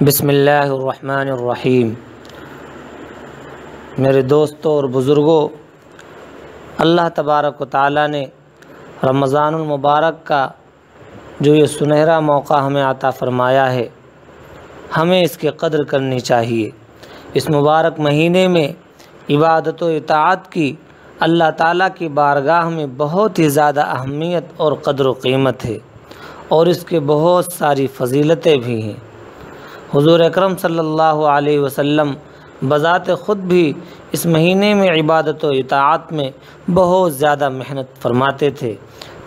بسم اللہ الرحمن الرحیم۔ میرے دوستوں اور بزرگوں، اللہ تبارک و تعالیٰ نے رمضان المبارک کا جو یہ سنہرا موقع ہمیں عطا فرمایا ہے، ہمیں اس کی قدر کرنی چاہیے۔ اس مبارک مہینے میں عبادت و اطاعت کی اللہ تعالیٰ کی بارگاہ میں بہت ہی زیادہ اہمیت اور قدر و قیمت ہے، اور اس کے بہت ساری فضیلتیں بھی ہیں۔ حضور اکرم صلی اللہ علیہ وسلم بذات خود بھی اس مہینے میں عبادت و اطاعت میں بہت زیادہ محنت فرماتے تھے۔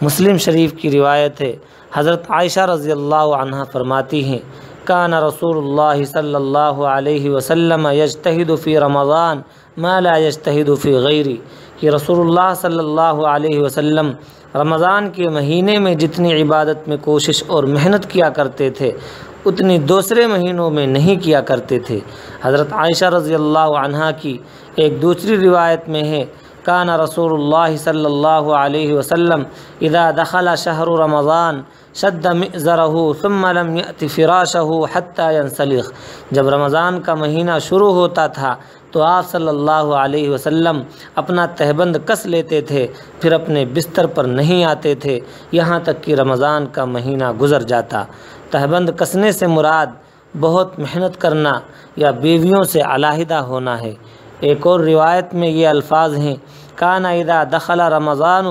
مسلم شریف کی روایت ہے، حضرت عائشہ رضی اللہ عنہ فرماتی ہیں، کان رسول اللہ صلی اللہ علیہ وسلم یجتہد فی رمضان ما لا یجتہد فی غیری، کہ رسول اللہ صلی اللہ علیہ وسلم رمضان کے مہینے میں جتنی عبادت میں کوشش اور محنت کیا کرتے تھے اتنی دوسرے مہینوں میں نہیں کیا کرتے تھے۔ حضرت عائشہ رضی اللہ عنہ کی ایک دوسری روایت میں ہے، کان رسول اللہ صلی اللہ علیہ وسلم اذا دخل شہر رمضان شد مئزرہ ثم لم یأت فراشہ حتی ینسلخ، جب رمضان کا مہینہ شروع ہوتا تھا تو آپ صلی اللہ علیہ وسلم اپنا تہبند کس لیتے تھے، پھر اپنے بستر پر نہیں آتے تھے یہاں تک کہ رمضان کا مہینہ گزر جاتا۔ تہبند کسنے سے مراد بہت محنت کرنا یا بیویوں سے علیحدہ ہونا ہے۔ ایک اور روایت میں یہ الفاظ ہیں، کان اذا دخل رمضان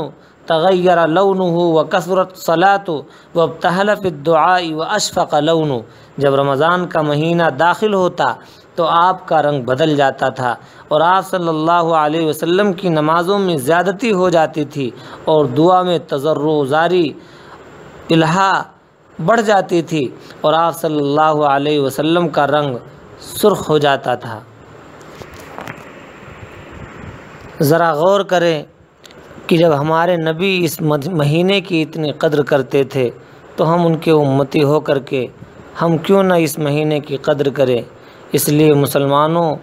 تغیر لونہ وکثرت صلاۃ وابتہل فی الدعاء واشفق لونہ، جب رمضان کا مہینہ داخل ہوتا تو آپ کا رنگ بدل جاتا تھا اور آپ صلی اللہ علیہ وسلم کی نمازوں میں زیادتی ہو جاتی تھی اور دعا میں تضرع زاری الہا بڑھ جاتی تھی اور آپ صلی اللہ علیہ وسلم کا رنگ سرخ ہو جاتا تھا۔ ذرا غور کریں کہ جب ہمارے نبی اس مہینے کی اتنی قدر کرتے تھے تو ہم ان کے امتی ہو کر کے ہم کیوں نہ اس مہینے کی قدر کریں۔ اس لیے مسلمانوں،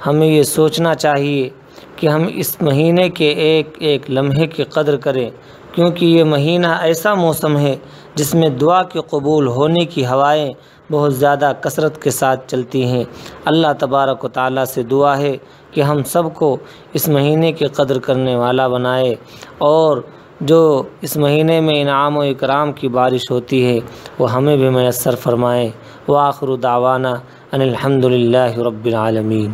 ہمیں یہ سوچنا چاہیے کہ ہم اس مہینے کے ایک ایک لمحے کی قدر کریں، کیونکہ یہ مہینہ ایسا موسم ہے جس میں دعا کے قبول ہونے کی ہوائیں بہت زیادہ کثرت کے ساتھ چلتی ہیں۔ اللہ تبارک و تعالیٰ سے دعا ہے کہ ہم سب کو اس مہینے کی قدر کرنے والا بنائے، اور جو اس مہینے میں انعام و اکرام کی بارش ہوتی ہے وہ ہمیں بھی میسر فرمائے۔ وآخر دعوانا ان الحمد للہ رب العالمین۔